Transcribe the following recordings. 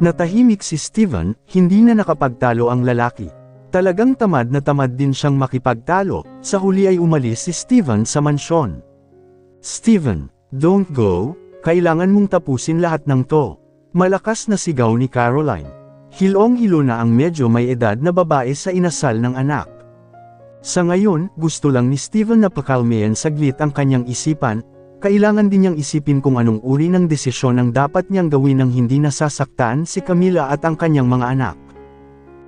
Natahimik si Steven, hindi na nakapagtalo ang lalaki. Talagang tamad na tamad din siyang makipagtalo, sa huli ay umalis si Steven sa mansyon. "Steven, don't go, kailangan mong tapusin lahat ng to." Malakas na sigaw ni Caroline. Hilong-hilo na ang medyo may edad na babae sa inasal ng anak. Sa ngayon, gusto lang ni Steven na pakalmayan saglit ang kanyang isipan. Kailangan din niyang isipin kung anong uri ng desisyon ang dapat niyang gawin nang hindi nasasaktan si Camila at ang kanyang mga anak.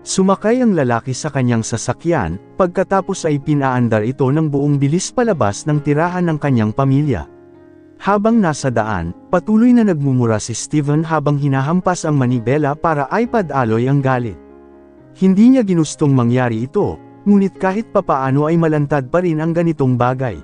Sumakay ang lalaki sa kanyang sasakyan, pagkatapos ay pinaandar ito ng buong bilis palabas ng tirahan ng kanyang pamilya. Habang nasa daan, patuloy na nagmumura si Steven habang hinahampas ang manibela para iPad alloy ang galit. Hindi niya ginustong mangyari ito, ngunit kahit papaano ay malantad pa rin ang ganitong bagay.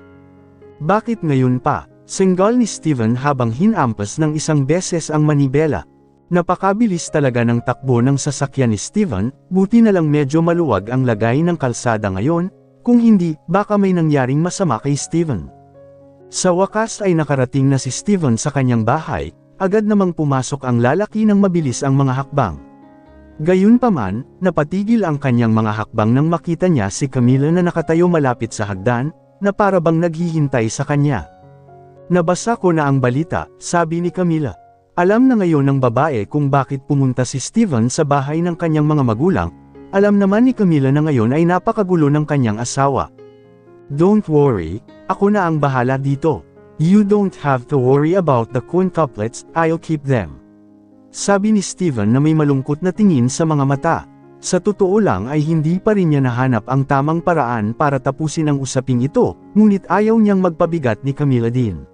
Bakit ngayon pa? Senggal ni Steven habang hinampas ng isang beses ang manibela. Napakabilis talaga ng takbo ng sasakyan ni Steven, buti na lang medyo maluwag ang lagay ng kalsada ngayon, kung hindi, baka may nangyaring masama kay Steven. Sa wakas ay nakarating na si Steven sa kanyang bahay, agad namang pumasok ang lalaki ng mabilis ang mga hakbang. Gayunpaman, napatigil ang kanyang mga hakbang nang makita niya si Camila na nakatayo malapit sa hagdan, na parabang naghihintay sa kanya. "Nabasa ko na ang balita," sabi ni Camila. Alam na ngayon ng babae kung bakit pumunta si Steven sa bahay ng kanyang mga magulang. Alam naman ni Camila na ngayon ay napakagulo ng kanyang asawa. "Don't worry, ako na ang bahala dito. You don't have to worry about the quintuplets, I'll keep them." Sabi ni Steven na may malungkot na tingin sa mga mata. Sa totoo lang ay hindi pa rin niya nahanap ang tamang paraan para tapusin ang usaping ito, ngunit ayaw niyang magpabigat ni Camila din.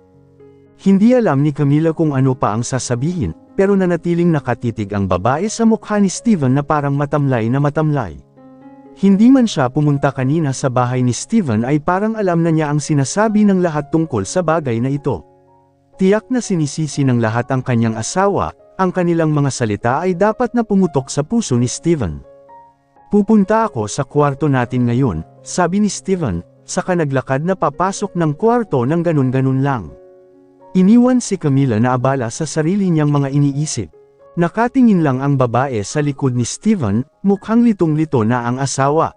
Hindi alam ni Camila kung ano pa ang sasabihin, pero nanatiling nakatitig ang babae sa mukha ni Steven na parang matamlay na matamlay. Hindi man siya pumunta kanina sa bahay ni Steven ay parang alam na niya ang sinasabi ng lahat tungkol sa bagay na ito. Tiyak na sinisisi ng lahat ang kanyang asawa, ang kanilang mga salita ay dapat na pumutok sa puso ni Steven. "Pupunta ako sa kwarto natin ngayon," sabi ni Steven, saka naglakad na papasok ng kwarto ng ganun-ganun lang. Iniwan si Camila na abala sa sarili niyang mga iniisip. Nakatingin lang ang babae sa likod ni Steven, mukhang litong-lito na ang asawa.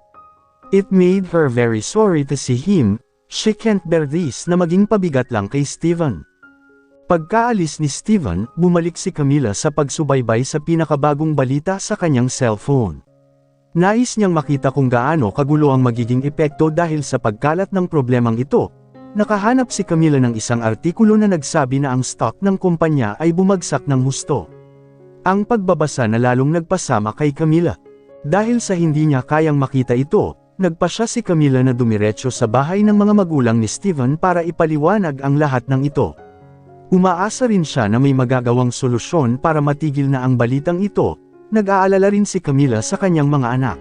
It made her very sorry to see him. She can't bear this na maging pabigat lang kay Steven. Pagkaalis ni Steven, bumalik si Camila sa pagsubaybay sa pinakabagong balita sa kanyang cellphone. Nais niyang makita kung gaano kagulo ang magiging epekto dahil sa pagkalat ng problemang ito. Nakahanap si Camila ng isang artikulo na nagsabi na ang stock ng kumpanya ay bumagsak ng husto. Ang pagbabasa na lalong nagpasama kay Camila. Dahil sa hindi niya kayang makita ito, nagpasya si Camila na dumiretso sa bahay ng mga magulang ni Steven para ipaliwanag ang lahat ng ito. Umaasa rin siya na may magagawang solusyon para matigil na ang balitang ito. Nag-aalala rin si Camila sa kanyang mga anak.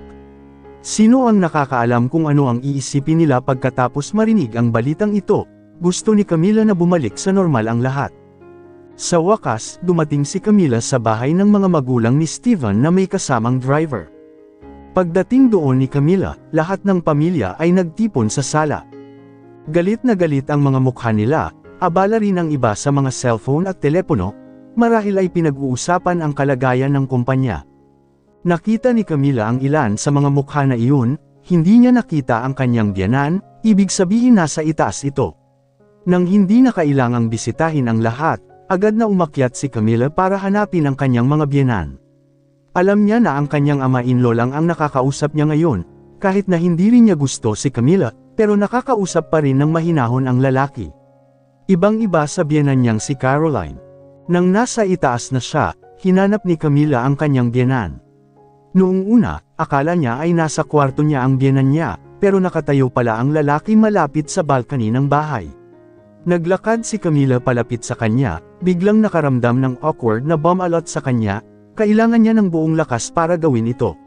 Sino ang nakakaalam kung ano ang iisipin nila pagkatapos marinig ang balitang ito? Gusto ni Camila na bumalik sa normal ang lahat. Sa wakas, dumating si Camila sa bahay ng mga magulang ni Steven na may kasamang driver. Pagdating doon ni Camila, lahat ng pamilya ay nagtipon sa sala. Galit na galit ang mga mukha nila, abala rin ang iba sa mga cellphone at telepono, marahil ay pinag-uusapan ang kalagayan ng kumpanya. Nakita ni Camila ang ilan sa mga mukha na iyon, hindi niya nakita ang kanyang biyanan, ibig sabihin nasa itaas ito. Nang hindi na kailangang bisitahin ang lahat, agad na umakyat si Camila para hanapin ang kanyang mga biyanan. Alam niya na ang kanyang ama-in-law lang ang nakakausap niya ngayon, kahit na hindi rin niya gusto si Camila, pero nakakausap pa rin ng mahinahon ang lalaki. Ibang-iba sa biyanan niyang si Caroline. Nang nasa itaas na siya, hinanap ni Camila ang kanyang biyanan. Noong una, akala niya ay nasa kwarto niya ang biyenan niya, pero nakatayo pala ang lalaki malapit sa balcony ng bahay. Naglakad si Camila palapit sa kanya, biglang nakaramdam ng awkward na bumalot sa kanya, kailangan niya ng buong lakas para gawin ito.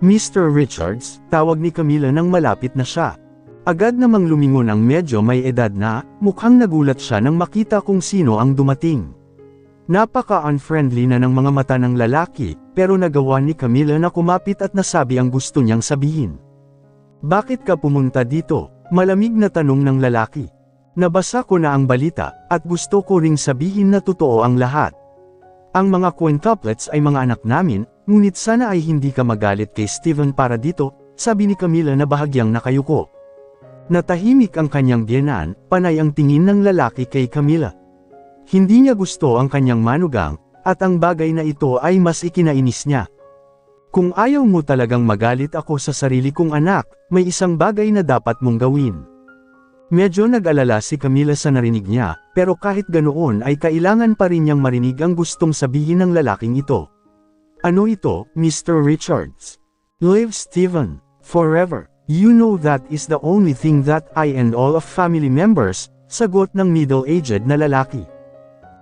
"Mr. Richards," tawag ni Camila nang malapit na siya. Agad namang lumingon ang medyo may edad na, mukhang nagulat siya nang makita kung sino ang dumating. Napaka-unfriendly na ng mga mata ng lalaki, pero nagawa ni Camila na kumapit at nasabi ang gusto niyang sabihin. "Bakit ka pumunta dito?" Malamig na tanong ng lalaki. "Nabasa ko na ang balita, at gusto ko ring sabihin na totoo ang lahat." Ang mga quintuplets ay mga anak namin, ngunit sana ay hindi ka magalit kay Steven para dito, sabi ni Camila na bahagyang nakayuko. Natahimik ang kanyang biyenan, panay ang tingin ng lalaki kay Camila. Hindi niya gusto ang kanyang manugang, at ang bagay na ito ay mas ikinainis niya. Kung ayaw mo talagang magalit ako sa sarili kong anak, may isang bagay na dapat mong gawin. Medyo nag-alala si Camila sa narinig niya, pero kahit ganoon ay kailangan pa rin niyang marinig ang gustong sabihin ng lalaking ito. Ano ito, Mr. Richards? Live Steven, forever. You know that is the only thing that I and all of family members, sagot ng middle-aged na lalaki.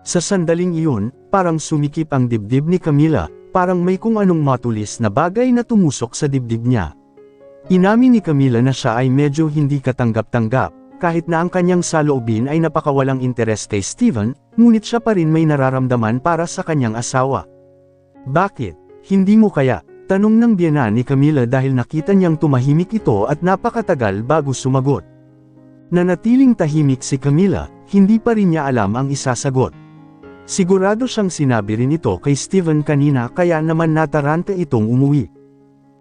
Sa sandaling iyon, parang sumikip ang dibdib ni Camila, parang may kung anong matulis na bagay na tumusok sa dibdib niya. Inamin ni Camila na siya ay medyo hindi katanggap-tanggap. Kahit na ang kanyang saloobin ay napakawalang interes kay Steven, ngunit siya pa rin may nararamdaman para sa kanyang asawa. Bakit? Hindi mo kaya? Tanong ng biyenan ni Camila dahil nakita niyang tumahimik ito at napakatagal bago sumagot. Nanatiling tahimik si Camila, hindi pa rin niya alam ang isasagot. Sigurado siyang sinabi rin ito kay Steven kanina kaya naman nataranta itong umuwi.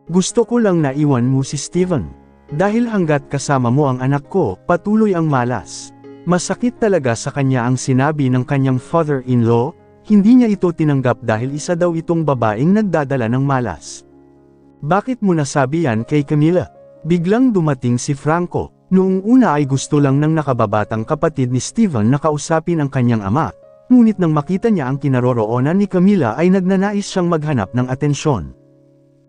Gusto ko lang na iwan mo si Steven. Dahil hanggat kasama mo ang anak ko, patuloy ang malas. Masakit talaga sa kanya ang sinabi ng kanyang father-in-law, hindi niya ito tinanggap dahil isa daw itong babaeng nagdadala ng malas. Bakit mo nasabi yan kay Camila? Biglang dumating si Franco. Noong una ay gusto lang ng nakababatang kapatid ni Steven na kausapin ang kanyang ama, ngunit nang makita niya ang kinaroroonan ni Camila ay nagnanais siyang maghanap ng atensyon.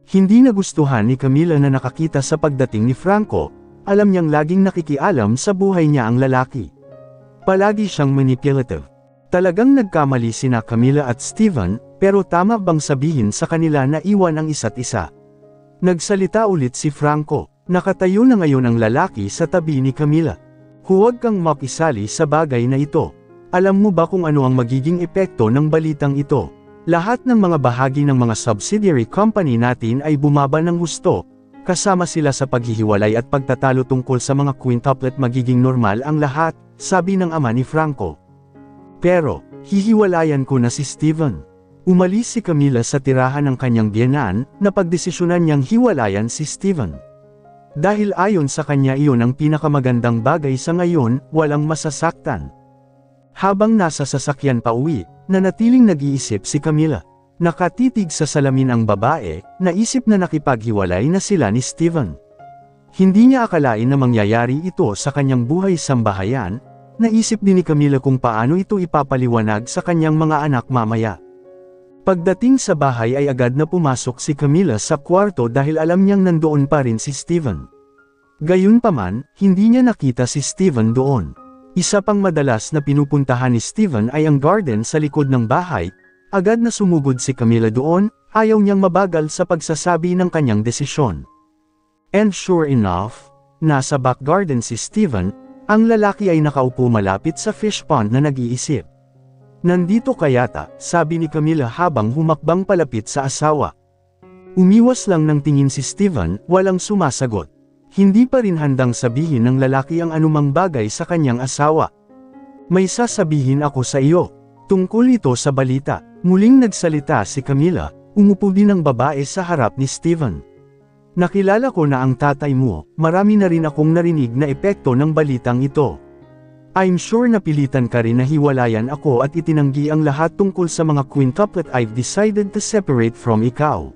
Hindi nagustuhan ni Camila na nakakita sa pagdating ni Franco, alam niyang laging nakikialam sa buhay niya ang lalaki. Palagi siyang manipulative. Talagang nagkamali sina Camila at Steven, pero tama bang sabihin sa kanila na iwan ang isa't isa? Nagsalita ulit si Franco, nakatayo na ngayon ang lalaki sa tabi ni Camila. Huwag kang makisali sa bagay na ito. Alam mo ba kung ano ang magiging epekto ng balitang ito? Lahat ng mga bahagi ng mga subsidiary company natin ay bumaba ng husto, kasama sila sa paghihiwalay at pagtatalo tungkol sa mga quintuplet magiging normal ang lahat, sabi ng ama ni Franco. Pero, hihiwalayan ko na si Steven. Umalis si Camila sa tirahan ng kanyang biyenan, na pagdesisyonan niyang hiwalayan si Steven. Dahil ayon sa kanya iyon ang pinakamagandang bagay sa ngayon, walang masasaktan. Habang nasa sasakyan pa uwi, nanatiling nag-iisip si Camila. Nakatitig sa salamin ang babae, naisip na nakipaghiwalay na sila ni Steven. Hindi niya akalain na mangyayari ito sa kanyang buhay sambahayan, naisip din ni Camila kung paano ito ipapaliwanag sa kanyang mga anak mamaya. Pagdating sa bahay ay agad na pumasok si Camila sa kwarto dahil alam niyang nandoon pa rin si Steven. Gayunpaman, hindi niya nakita si Steven doon. Isa pang madalas na pinupuntahan ni Steven ay ang garden sa likod ng bahay, agad na sumugod si Camila doon, ayaw niyang mabagal sa pagsasabi ng kanyang desisyon. And sure enough, nasa back garden si Steven, ang lalaki ay nakaupo malapit sa fish pond na nag-iisip. Nandito kayata, sabi ni Camila habang humakbang palapit sa asawa. Umiwas lang ng tingin si Steven, walang sumasagot. Hindi pa rin handang sabihin ng lalaki ang anumang bagay sa kanyang asawa. May sasabihin ako sa iyo. Tungkol ito sa balita, muling nagsalita si Camila, umupo din ang babae sa harap ni Steven. Nakilala ko na ang tatay mo, marami na rin akong narinig na epekto ng balitang ito. I'm sure napilitan ka rin na hiwalayan ako at itinanggi ang lahat tungkol sa mga quintuplet I've decided to separate from ikaw.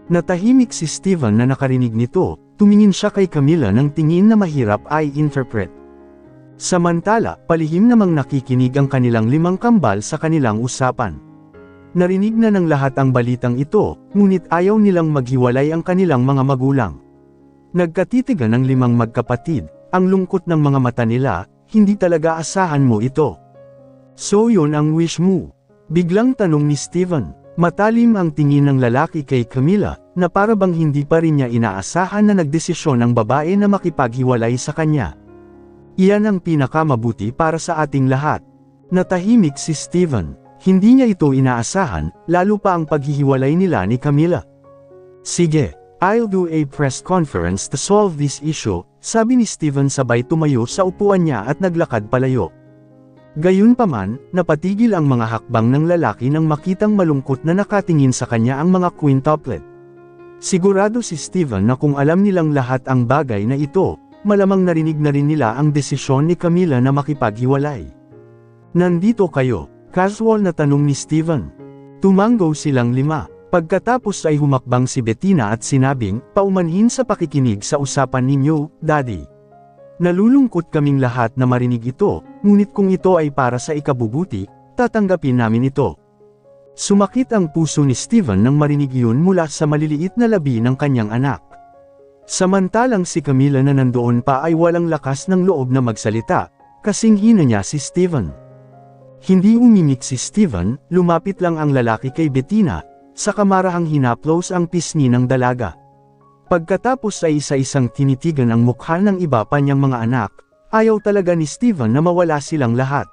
Natahimik si Steven na nakarinig nito, tumingin siya kay Camila ng tingin na mahirap ay interpret. Samantala, palihim namang nakikinig ang kanilang limang kambal sa kanilang usapan. Narinig na ng lahat ang balitang ito, ngunit ayaw nilang maghiwalay ang kanilang mga magulang. Nagkatitigan ng limang magkapatid, ang lungkot ng mga mata nila, hindi talaga asahan mo ito. So yun ang wish mo? Biglang tanong ni Steven. Matalim ang tingin ng lalaki kay Camila, na para bang hindi pa rin niya inaasahan na nagdesisyon ang babae na makipaghiwalay sa kanya. Iyan ang pinakamabuti para sa ating lahat. Natahimik si Steven. Hindi niya ito inaasahan, lalo pa ang paghihiwalay nila ni Camila. Sige, I'll do a press conference to solve this issue, sabi ni Steven sabay tumayo sa upuan niya at naglakad palayo. Gayunpaman, napatigil ang mga hakbang ng lalaki nang makitang malungkot na nakatingin sa kanya ang mga quintuplet. Sigurado si Steven na kung alam nilang lahat ang bagay na ito, malamang narinig na rin nila ang desisyon ni Camila na makipaghiwalay. Nandito kayo, casual na tanong ni Steven. Tumanggo silang 5. Pagkatapos ay humakbang si Bettina at sinabing, paumanhin sa pakikinig sa usapan ninyo, Daddy. Nalulungkot kaming lahat na marinig ito, ngunit kung ito ay para sa ikabubuti, tatanggapin namin ito. Sumakit ang puso ni Steven nang marinig yun mula sa maliliit na labi ng kanyang anak. Samantalang si Camila na nandoon pa ay walang lakas ng loob na magsalita, kasing hina niya si Steven. Hindi umimik si Steven, lumapit lang ang lalaki kay Bettina, sa kamarahang hinaplos ang pisngi ng dalaga. Pagkatapos ay isa-isang tinitigan ang mukha ng iba pa niyang mga anak, ayaw talaga ni Steven na mawala silang lahat.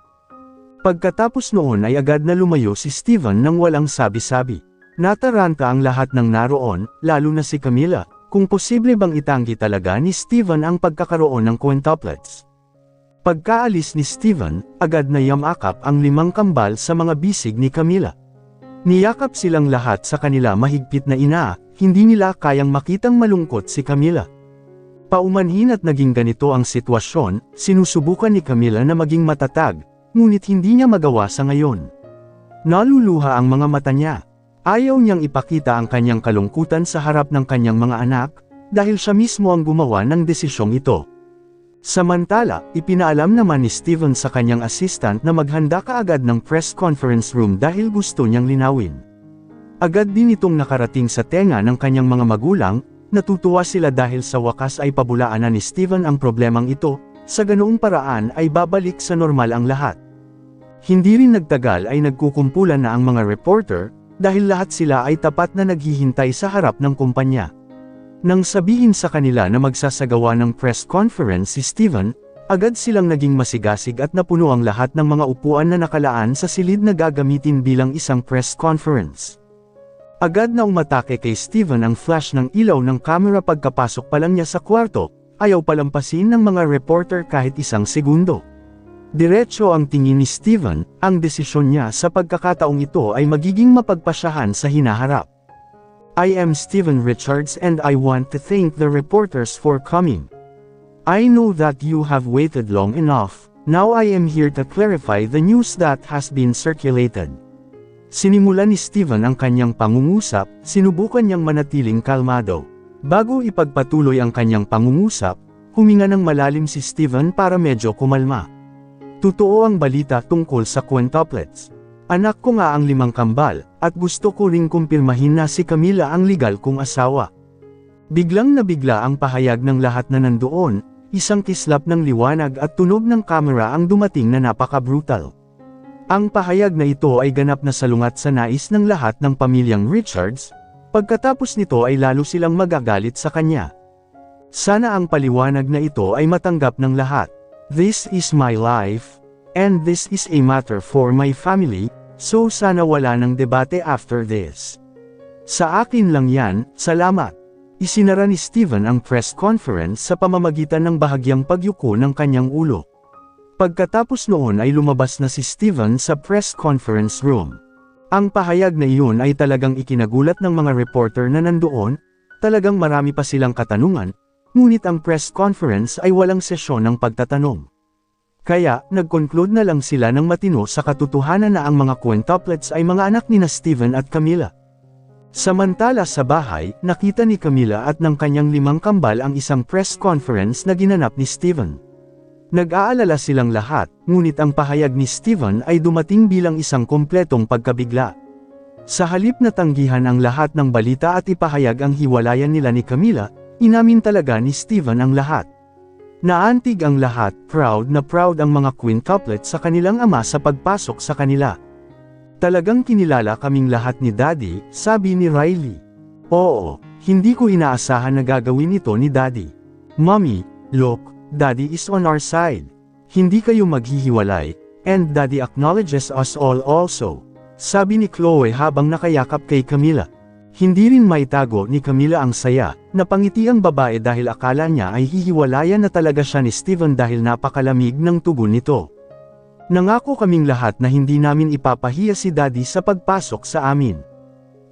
Pagkatapos noon ay agad na lumayo si Steven nang walang sabi-sabi. Nataranta ang lahat ng naroon, lalo na si Camila, kung posible bang itanggi talaga ni Steven ang pagkakaroon ng quintuplets. Pagkaalis ni Steven, agad na yamakap ang 5 kambal sa mga bisig ni Camila. Niyakap silang lahat sa kanila mahigpit na ina, hindi nila kayang makitang malungkot si Camila. Paumanhin at naging ganito ang sitwasyon, sinusubukan ni Camila na maging matatag, ngunit hindi niya magawa sa ngayon. Naluluha ang mga mata niya. Ayaw niyang ipakita ang kanyang kalungkutan sa harap ng kanyang mga anak, dahil siya mismo ang gumawa ng desisyong ito. Samantala, ipinaalam naman ni Steven sa kanyang assistant na maghanda kaagad ng press conference room dahil gusto niyang linawin. Agad din itong nakarating sa tenga ng kanyang mga magulang, natutuwa sila dahil sa wakas ay pabulaan na ni Steven ang problemang ito, sa ganoong paraan ay babalik sa normal ang lahat. Hindi rin nagtagal ay nagkukumpulan na ang mga reporter, dahil lahat sila ay tapat na naghihintay sa harap ng kumpanya. Nang sabihin sa kanila na magsasagawa ng press conference si Steven, agad silang naging masigasig at napuno ang lahat ng mga upuan na nakalaan sa silid na gagamitin bilang isang press conference. Agad na umatake kay Steven ang flash ng ilaw ng kamera pagkapasok pa lang niya sa kwarto, ayaw palampasin ng mga reporter kahit isang segundo. Diretso ang tingin ni Steven, ang desisyon niya sa pagkakataong ito ay magiging mapagpasyahan sa hinaharap. I am Steven Richards and I want to thank the reporters for coming. I know that you have waited long enough, now I am here to clarify the news that has been circulated. Sinimula ni Steven ang kanyang pangungusap, sinubukan niyang manatiling kalmado. Bago ipagpatuloy ang kanyang pangungusap, huminga ng malalim si Steven para medyo kumalma. Totoo ang balita tungkol sa quintuplets. Anak ko nga ang 5 kambal, at gusto ko ring kumpirmahin na si Camila ang legal kong asawa. Biglang nabigla ang pahayag ng lahat na nandoon, isang kislap ng liwanag at tunog ng kamera ang dumating na napaka-brutal. Ang pahayag na ito ay ganap na salungat sa nais ng lahat ng pamilyang Richards, pagkatapos nito ay lalo silang magagalit sa kanya. Sana ang paliwanag na ito ay matanggap ng lahat. This is my life, and this is a matter for my family, so sana wala ng debate after this. Sa akin lang yan, salamat. Isinara ni Steven ang press conference sa pamamagitan ng bahagyang pagyuko ng kanyang ulo. Pagkatapos noon ay lumabas na si Steven sa press conference room. Ang pahayag na iyon ay talagang ikinagulat ng mga reporter na nandoon, talagang marami pa silang katanungan, ngunit ang press conference ay walang sesyon ng pagtatanong. Kaya, nag-conclude na lang sila ng matino sa katotohanan na ang mga quintuplets ay mga anak nina Steven at Camila. Samantala sa bahay, nakita ni Camila at ng kanyang 5 kambal ang isang press conference na ginanap ni Steven. Nag-aalala silang lahat, ngunit ang pahayag ni Steven ay dumating bilang isang kompletong pagkabigla. Sa halip na tanggihan ang lahat ng balita at ipahayag ang hiwalayan nila ni Camila, inamin talaga ni Steven ang lahat. Naantig ang lahat, proud na proud ang mga quintuplets sa kanilang ama sa pagpasok sa kanila. Talagang kinilala kaming lahat ni Daddy, sabi ni Riley. Oo, hindi ko inaasahan na gagawin ito ni Daddy. Mommy, look, Daddy is on our side. Hindi kayo maghihiwalay, and Daddy acknowledges us all also. Sabi ni Chloe habang nakayakap kay Camila. Hindi rin maitago ni Camila ang saya, napangiti ang babae dahil akala niya ay hihiwalayan na talaga siya ni Steven dahil napakalamig ng tugon nito. Nangako kaming lahat na hindi namin ipapahiya si Daddy sa pagpasok sa amin.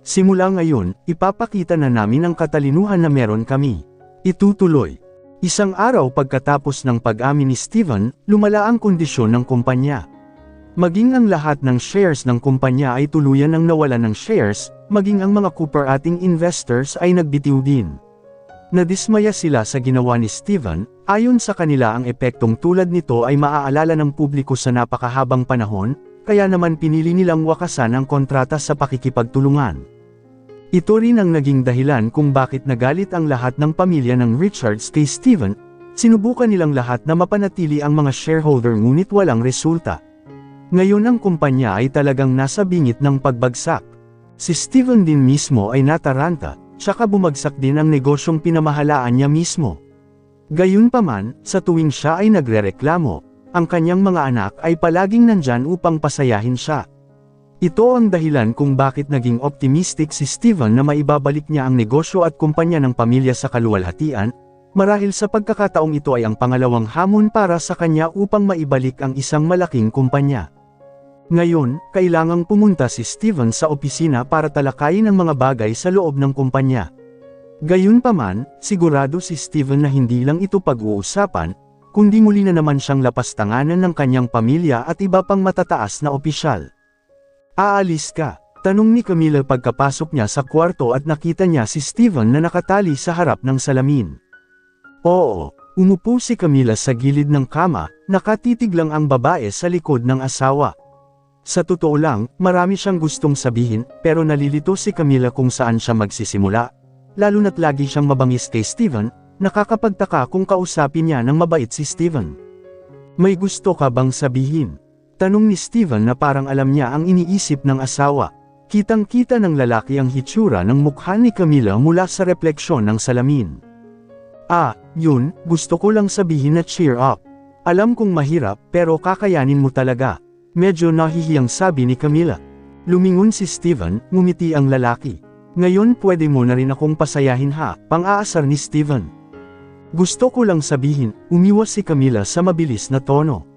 Simula ngayon, ipapakita na namin ang katalinuhan na meron kami. Itutuloy. Isang araw pagkatapos ng pag-amin ni Steven, lumala ang kondisyon ng kumpanya. Maging ang lahat ng shares ng kumpanya ay tuluyan ang nawalan ng shares, maging ang mga Cooper ating investors ay nagbitiw din. Nadismaya sila sa ginawa ni Steven, ayon sa kanila ang epektong tulad nito ay maaalala ng publiko sa napakahabang panahon, kaya naman pinili nilang wakasan ang kontrata sa pakikipagtulungan. Ito rin ang naging dahilan kung bakit nagalit ang lahat ng pamilya ng Richards kay Steven, sinubukan nilang lahat na mapanatili ang mga shareholder ngunit walang resulta. Ngayon ang kumpanya ay talagang nasa bingit ng pagbagsak. Si Steven din mismo ay nataranta, tsaka bumagsak din ang negosyong pinamahalaan niya mismo. Gayunpaman, sa tuwing siya ay nagrereklamo, ang kanyang mga anak ay palaging nandyan upang pasayahin siya. Ito ang dahilan kung bakit naging optimistic si Steven na maibabalik niya ang negosyo at kumpanya ng pamilya sa kaluwalhatian, marahil sa pagkakataong ito ay ang pangalawang hamon para sa kanya upang maibalik ang isang malaking kumpanya. Ngayon, kailangang pumunta si Steven sa opisina para talakayin ang mga bagay sa loob ng kumpanya. Gayunpaman, sigurado si Steven na hindi lang ito pag-uusapan, kundi muli na naman siyang lapastanganan ng kanyang pamilya at iba pang matataas na opisyal. "Aalis ka?" tanong ni Camila pagkapasok niya sa kwarto at nakita niya si Steven na nakatali sa harap ng salamin. Oo, umupo si Camila sa gilid ng kama, nakatitig lang ang babae sa likod ng asawa. Sa totoo lang, marami siyang gustong sabihin, pero nalilito si Camila kung saan siya magsisimula. Lalo na't lagi siyang mabangis kay Steven, nakakapagtaka kung kausapin niya ng mabait si Steven. "May gusto ka bang sabihin?" tanong ni Steven na parang alam niya ang iniisip ng asawa. Kitang-kita ng lalaki ang hitsura ng mukha ni Camila mula sa refleksyon ng salamin. Yun, gusto ko lang sabihin na cheer up. Alam kong mahirap, pero kakayanin mo talaga. Medyo nahihiyang sabi ni Camila. Lumingon si Steven, ngumiti ang lalaki. "Ngayon pwede mo na rin akong pasayahin ha," pang-aasar ni Steven. "Gusto ko lang sabihin," umiwas si Camila sa mabilis na tono.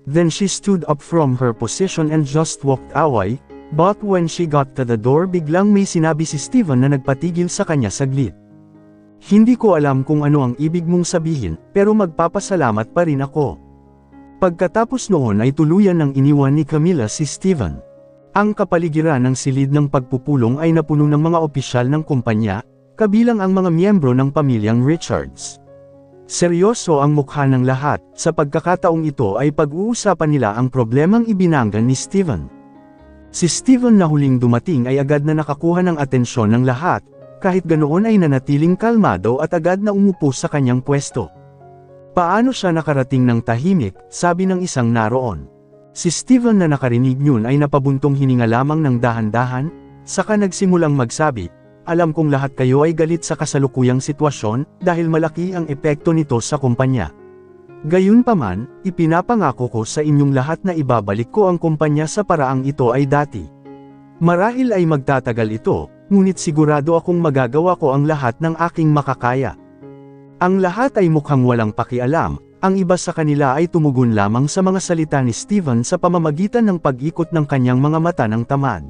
Then she stood up from her position and just walked away, but when she got to the door biglang may sinabi si Steven na nagpatigil sa kanya saglit. "Hindi ko alam kung ano ang ibig mong sabihin, pero magpapasalamat pa rin ako." Pagkatapos noon ay tuluyan ng iniwan ni Camila si Steven. Ang kapaligiran ng silid ng pagpupulong ay napuno ng mga opisyal ng kumpanya, kabilang ang mga miyembro ng pamilyang Richards. Seryoso ang mukha ng lahat, sa pagkakataong ito ay pag-uusapan nila ang problemang ibinanggan ni Steven. Si Steven na huling dumating ay agad na nakakuha ng atensyon ng lahat, kahit ganoon ay nanatiling kalmado at agad na umupo sa kanyang pwesto. Paano siya nakarating ng tahimik, sabi ng isang naroon. Si Steven na nakarinig yun ay napabuntong hininga lamang ng dahan-dahan, saka nagsimulang magsabi, "Alam kong lahat kayo ay galit sa kasalukuyang sitwasyon, dahil malaki ang epekto nito sa kumpanya. Gayunpaman, ipinapangako ko sa inyong lahat na ibabalik ko ang kumpanya sa paraang ito ay dati. Marahil ay magtatagal ito, ngunit sigurado akong magagawa ko ang lahat ng aking makakaya." Ang lahat ay mukhang walang pakialam, ang iba sa kanila ay tumugon lamang sa mga salita ni Steven sa pamamagitan ng pag-ikot ng kanyang mga mata ng tamad.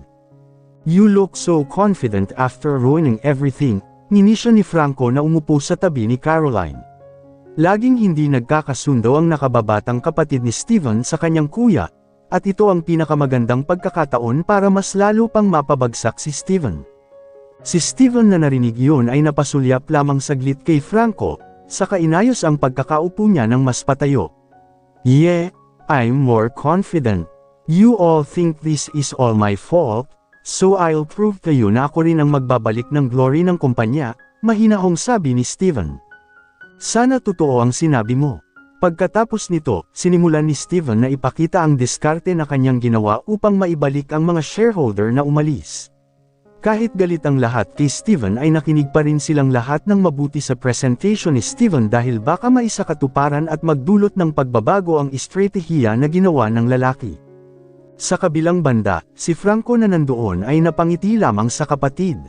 "You look so confident after ruining everything," nginisya ni Franco na umupo sa tabi ni Caroline. Laging hindi nagkakasundo ang nakababatang kapatid ni Steven sa kanyang kuya, at ito ang pinakamagandang pagkakataon para mas lalo pang mapabagsak si Steven. Si Steven na narinig yun ay napasulyap lamang saglit kay Franco, saka inayos ang pagkakaupo niya ng mas patayo. "Yeah, I'm more confident. You all think this is all my fault, so I'll prove to you na ako rin ang magbabalik ng glory ng kumpanya," mahinahong sabi ni Steven. "Sana totoo ang sinabi mo." Pagkatapos nito, sinimulan ni Steven na ipakita ang diskarte na kanyang ginawa upang maibalik ang mga shareholder na umalis. Kahit galit ang lahat kay Steven ay nakinig pa rin silang lahat ng mabuti sa presentation ni Steven dahil baka maisakatuparan at magdulot ng pagbabago ang estratehiya na ginawa ng lalaki. Sa kabilang banda, si Franco na nandoon ay napangiti lamang sa kapatid.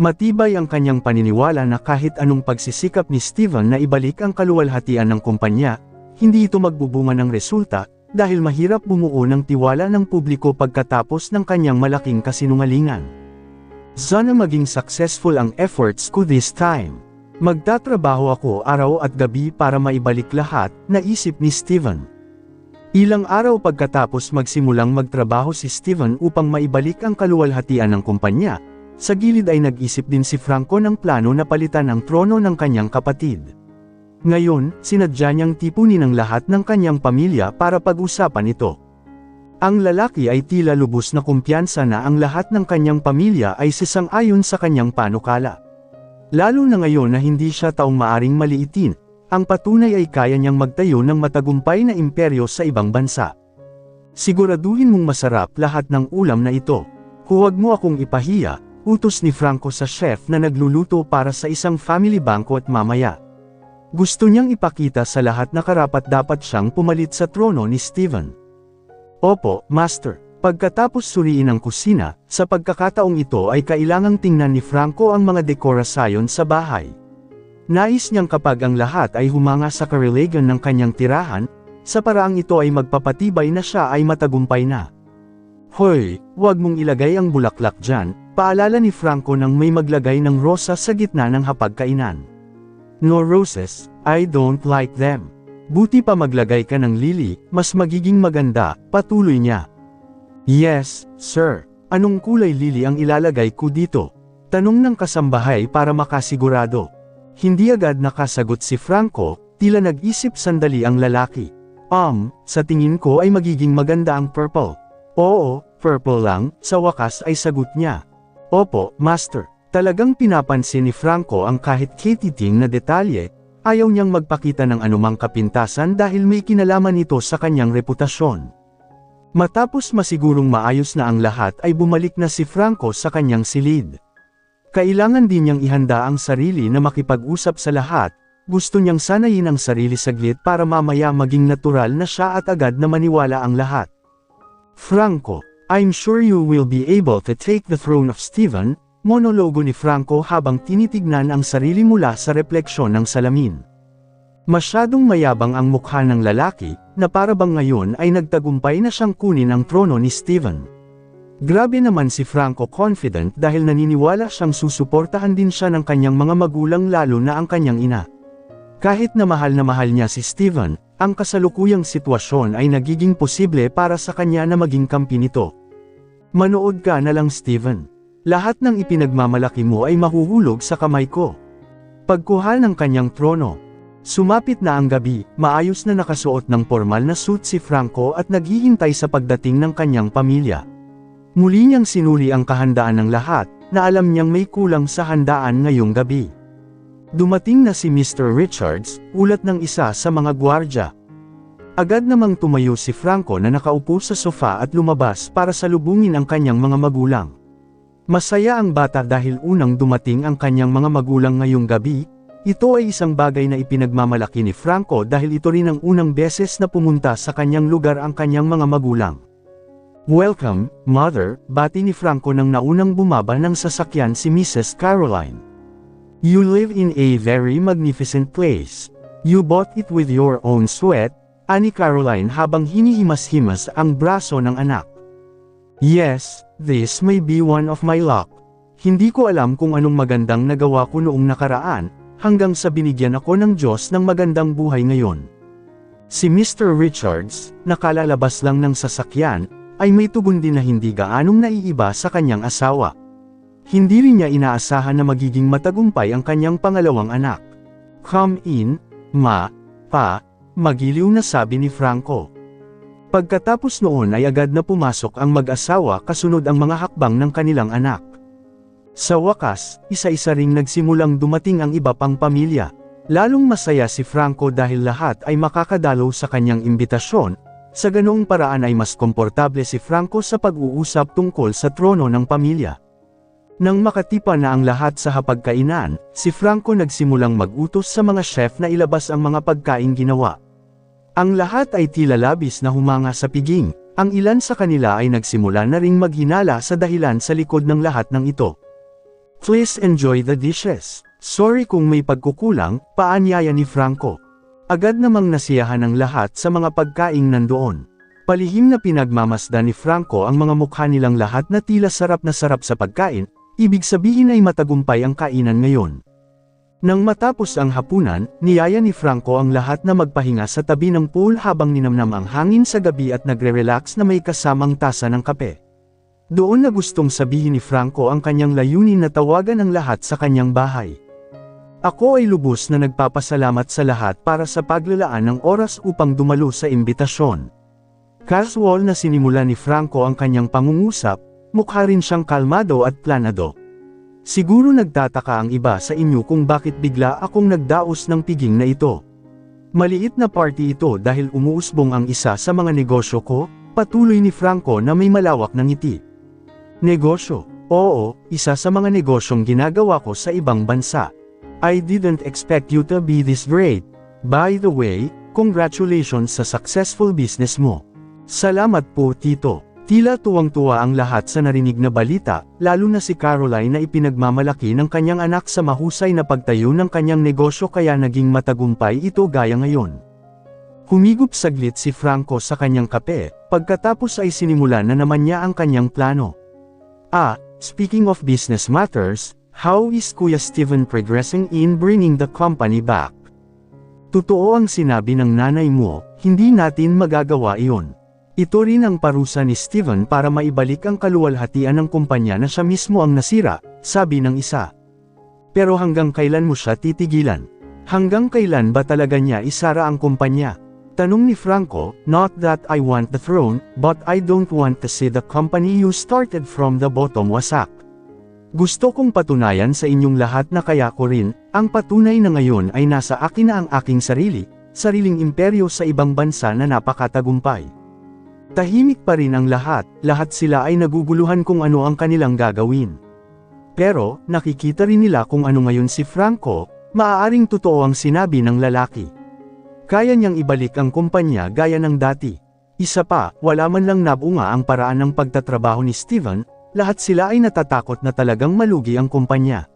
Matibay ang kanyang paniniwala na kahit anong pagsisikap ni Steven na ibalik ang kaluwalhatian ng kumpanya, hindi ito magbubunga ng resulta, dahil mahirap bumuo ng tiwala ng publiko pagkatapos ng kanyang malaking kasinungalingan. Sana maging successful ang efforts ko this time. Magtatrabaho ako araw at gabi para maibalik lahat, naisip ni Steven. Ilang araw pagkatapos magsimulang magtrabaho si Steven upang maibalik ang kaluwalhatian ng kumpanya, sa gilid ay nag-isip din si Franco ng plano na palitan ang trono ng kanyang kapatid. Ngayon, sinadya niyang tipunin ang lahat ng kanyang pamilya para pag-usapan ito. Ang lalaki ay tila lubos na kumpiyansa na ang lahat ng kanyang pamilya ay sisang-ayon sa kanyang panukala. Lalo na ngayon na hindi siya taong maaring maliitin, ang patunay ay kaya niyang magtayo ng matagumpay na imperyo sa ibang bansa. Siguraduhin mong masarap lahat ng ulam na ito. Huwag mo akong ipahiya, utos ni Franco sa chef na nagluluto para sa isang family banquet mamaya. Gusto niyang ipakita sa lahat na karapat-dapat siyang pumalit sa trono ni Steven. Opo, Master. Pagkatapos suriin ang kusina, sa pagkakataong ito ay kailangang tingnan ni Franco ang mga dekorasyon sa bahay. Nais niyang kapag ang lahat ay humanga sa karelagan ng kanyang tirahan, sa paraang ito ay magpapatibay na siya ay matagumpay na. Hoy, huwag mong ilagay ang bulaklak dyan, paalala ni Franco nang may maglagay ng rosa sa gitna ng hapagkainan. No roses, I don't like them. Buti pa maglagay ka ng lily, mas magiging maganda, patuloy niya. Yes, sir. Anong kulay lily ang ilalagay ko dito? Tanong ng kasambahay para makasigurado. Hindi agad nakasagot si Franco, tila nag-isip sandali ang lalaki. Sa tingin ko ay magiging maganda ang purple. Oo, purple lang, sa wakas ay sagot niya. Opo, Master. Talagang pinapansin ni Franco ang kahit katiting na detalye, ayaw niyang magpakita ng anumang kapintasan dahil may kinalaman ito sa kanyang reputasyon. Matapos masigurong maayos na ang lahat ay bumalik na si Franco sa kanyang silid. Kailangan din niyang ihanda ang sarili na makipag-usap sa lahat, gusto niyang sanayin ang sarili saglit para mamaya maging natural na siya at agad na maniwala ang lahat. Franco, I'm sure you will be able to take the throne of Steven, monologo ni Franco habang tinitignan ang sarili mula sa refleksyon ng salamin. Masyadong mayabang ang mukha ng lalaki, na para bang ngayon ay nagtagumpay na siyang kunin ang trono ni Steven. Grabe naman si Franco confident dahil naniniwala siyang susuportahan din siya ng kanyang mga magulang lalo na ang kanyang ina. Kahit na mahal niya si Steven, ang kasalukuyang sitwasyon ay nagiging posible para sa kanya na maging kampi nito. Manood ka na lang Steven. Lahat ng ipinagmamalaki mo ay mahuhulog sa kamay ko. Pagkuha ng kanyang trono. Sumapit na ang gabi, maayos na nakasuot ng formal na suit si Franco at naghihintay sa pagdating ng kanyang pamilya. Muli niyang sinuli ang kahandaan ng lahat, na alam niyang may kulang sa handaan ngayong gabi. Dumating na si Mr. Richards, ulat ng isa sa mga gwardya. Agad namang tumayo si Franco na nakaupo sa sofa at lumabas para salubungin ang kanyang mga magulang. Masaya ang bata dahil unang dumating ang kanyang mga magulang ngayong gabi, ito ay isang bagay na ipinagmamalaki ni Franco dahil ito rin ang unang beses na pumunta sa kanyang lugar ang kanyang mga magulang. Welcome, Mother, bati ni Franco nang naunang bumaba ng sasakyan si Mrs. Caroline. You live in a very magnificent place. You bought it with your own sweat, ani Caroline habang hinihimas-himas ang braso ng anak. Yes, this may be one of my luck. Hindi ko alam kung anong magandang nagawa ko noong nakaraan, hanggang sa binigyan ako ng Diyos ng magandang buhay ngayon. Si Mr. Richards, nakalalabas lang ng sasakyan, ay may tugon din na hindi gaanong naiiba sa kanyang asawa. Hindi rin niya inaasahan na magiging matagumpay ang kanyang pangalawang anak. Come in, ma, pa, magiliw na sabi ni Franco. Pagkatapos noon ay agad na pumasok ang mag-asawa kasunod ang mga hakbang ng kanilang anak. Sa wakas, isa-isa ring nagsimulang dumating ang iba pang pamilya. Lalong masaya si Franco dahil lahat ay makakadalaw sa kanyang imbitasyon, sa ganoong paraan ay mas komportable si Franco sa pag-uusap tungkol sa trono ng pamilya. Nang makatipa na ang lahat sa hapagkainan, si Franco nagsimulang mag-utos sa mga chef na ilabas ang mga pagkaing ginawa. Ang lahat ay tila labis na humanga sa piging, ang ilan sa kanila ay nagsimula na ring maghinala sa dahilan sa likod ng lahat ng ito. Please enjoy the dishes. Sorry kung may pagkukulang, paanyaya ni Franco. Agad namang nasiyahan ang lahat sa mga pagkaing nandoon. Palihim na pinagmamasdan ni Franco ang mga mukha nilang lahat na tila sarap na sarap sa pagkain, ibig sabihin ay matagumpay ang kainan ngayon. Nang matapos ang hapunan, niyaya ni Franco ang lahat na magpahinga sa tabi ng pool habang ninamnam ang hangin sa gabi at nagre-relax na may kasamang tasa ng kape. Doon na gustong sabihin ni Franco ang kanyang layunin na tawagan ang lahat sa kanyang bahay. Ako ay lubos na nagpapasalamat sa lahat para sa paglalaan ng oras upang dumalo sa imbitasyon. Casual na sinimula ni Franco ang kanyang pangungusap, mukha rin siyang kalmado at planado. Siguro nagtataka ang iba sa inyo kung bakit bigla akong nagdaos ng piging na ito. Maliit na party ito dahil umuusbong ang isa sa mga negosyo ko, patuloy ni Franco na may malawak na ngiti. Negosyo? Oo, isa sa mga negosyong ginagawa ko sa ibang bansa. I didn't expect you to be this great. By the way, congratulations sa successful business mo. Salamat po, Tito. Tila tuwang-tuwa ang lahat sa narinig na balita, lalo na si Caroline na ipinagmamalaki ng kanyang anak sa mahusay na pagtayo ng kanyang negosyo kaya naging matagumpay ito gaya ngayon. Humigop saglit si Franco sa kanyang kape, pagkatapos ay sinimula na naman niya ang kanyang plano. Speaking of business matters, how is Kuya Steven progressing in bringing the company back? Totoo ang sinabi ng nanay mo, hindi natin magagawa iyon. Ito rin ang parusa ni Steven para maibalik ang kaluwalhatian ng kumpanya na siya mismo ang nasira, sabi ng isa. Pero hanggang kailan mo siya titigilan? Hanggang kailan ba talaga niya isara ang kumpanya? Tanong ni Franco, not that I want the throne, but I don't want to see the company you started from the bottom wasak. Gusto kong patunayan sa inyong lahat na kaya ko rin, ang patunay na ngayon ay nasa akin na ang aking sariling imperyo sa ibang bansa na napakatagumpay. Tahimik pa rin ang lahat sila ay naguguluhan kung ano ang kanilang gagawin. Pero, nakikita rin nila kung ano ngayon si Franco, maaaring totoo ang sinabi ng lalaki. Kaya niyang ibalik ang kumpanya gaya ng dati. Isa pa, wala man lang nabunga ang paraan ng pagtatrabaho ni Steven, lahat sila ay natatakot na talagang malugi ang kumpanya.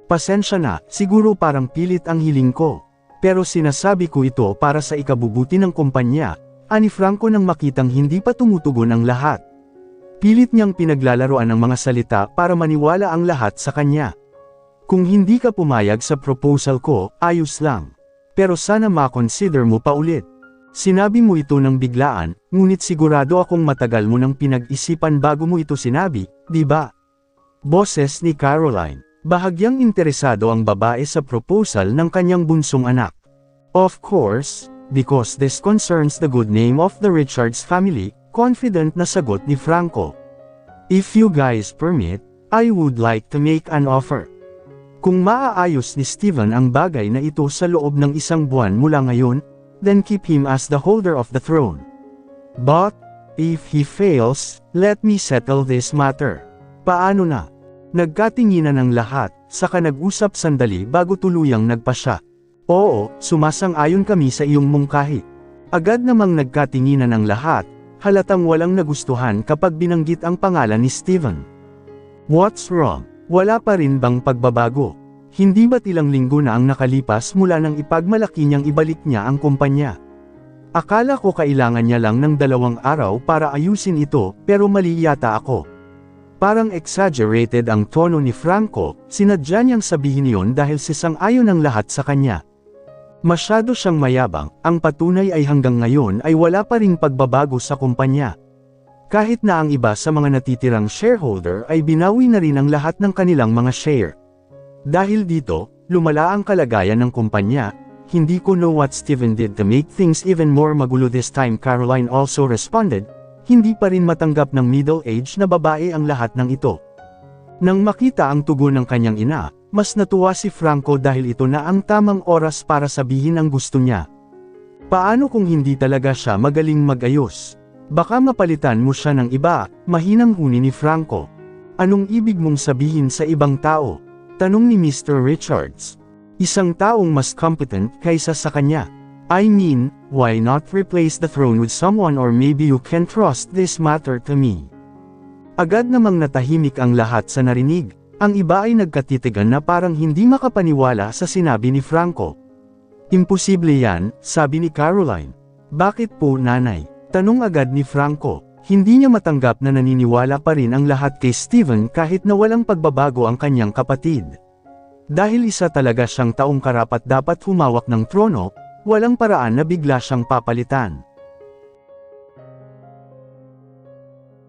Pasensya na, siguro parang pilit ang hiling ko. Pero sinasabi ko ito para sa ikabubuti ng kumpanya, ani Franco nang makitang hindi pa tumutugon ang lahat. Pilit niyang pinaglalaroan ang mga salita para maniwala ang lahat sa kanya. Kung hindi ka pumayag sa proposal ko, ayos lang. Pero sana ma-consider mo pa ulit. Sinabi mo ito ng biglaan, ngunit sigurado akong matagal mo nang pinag-isipan bago mo ito sinabi, di ba? Boses ni Caroline. Bahagyang interesado ang babae sa proposal ng kanyang bunsong anak. Of course, because this concerns the good name of the Richards family, confident na sagot ni Franco. If you guys permit, I would like to make an offer. Kung maaayos ni Steven ang bagay na ito sa loob ng isang buwan mula ngayon, then keep him as the holder of the throne. But, if he fails, let me settle this matter. Paano na? Nagkatinginan ng lahat, saka nag-usap sandali bago tuluyang nagpasya. Oo, sumasang-ayon kami sa iyong mungkahi. Agad namang nagkatinginan ang lahat, halatang walang nagustuhan kapag binanggit ang pangalan ni Steven. What's wrong? Wala pa rin bang pagbabago? Hindi ba't ilang linggo na ang nakalipas mula nang ipagmalaki niyang ibalik niya ang kumpanya? Akala ko kailangan niya lang ng 2 araw para ayusin ito, pero mali yata ako. Parang exaggerated ang tono ni Franco, sinadya niyang sabihin iyon dahil sisang-ayon ang lahat sa kanya. Masyado siyang mayabang, ang patunay ay hanggang ngayon ay wala pa ring pagbabago sa kumpanya. Kahit na ang iba sa mga natitirang shareholder ay binawi na rin ang lahat ng kanilang mga share. Dahil dito, lumala ang kalagayan ng kumpanya. Hindi ko know what Steven did to make things even more magulo this time. Caroline also responded, hindi pa rin matanggap ng middle-aged na babae ang lahat ng ito. Nang makita ang tugon ng kanyang ina, mas natuwa si Franco dahil ito na ang tamang oras para sabihin ang gusto niya. Paano kung hindi talaga siya magaling mag-ayos? Baka mapalitan mo siya ng iba, mahinang huni ni Franco. Anong ibig mong sabihin sa ibang tao? Tanong ni Mr. Richards. Isang taong mas competent kaysa sa kanya. I mean, why not replace the throne with someone, or maybe you can trust this matter to me? Agad namang natahimik ang lahat sa narinig. Ang iba ay nagkatitigan na parang hindi makapaniwala sa sinabi ni Franco. Imposible yan, sabi ni Caroline. Bakit po, nanay? Tanong agad ni Franco, hindi niya matanggap na naniniwala pa rin ang lahat kay Steven kahit na walang pagbabago ang kanyang kapatid. Dahil isa talaga siyang taong karapat dapat humawak ng trono, walang paraan na bigla siyang papalitan.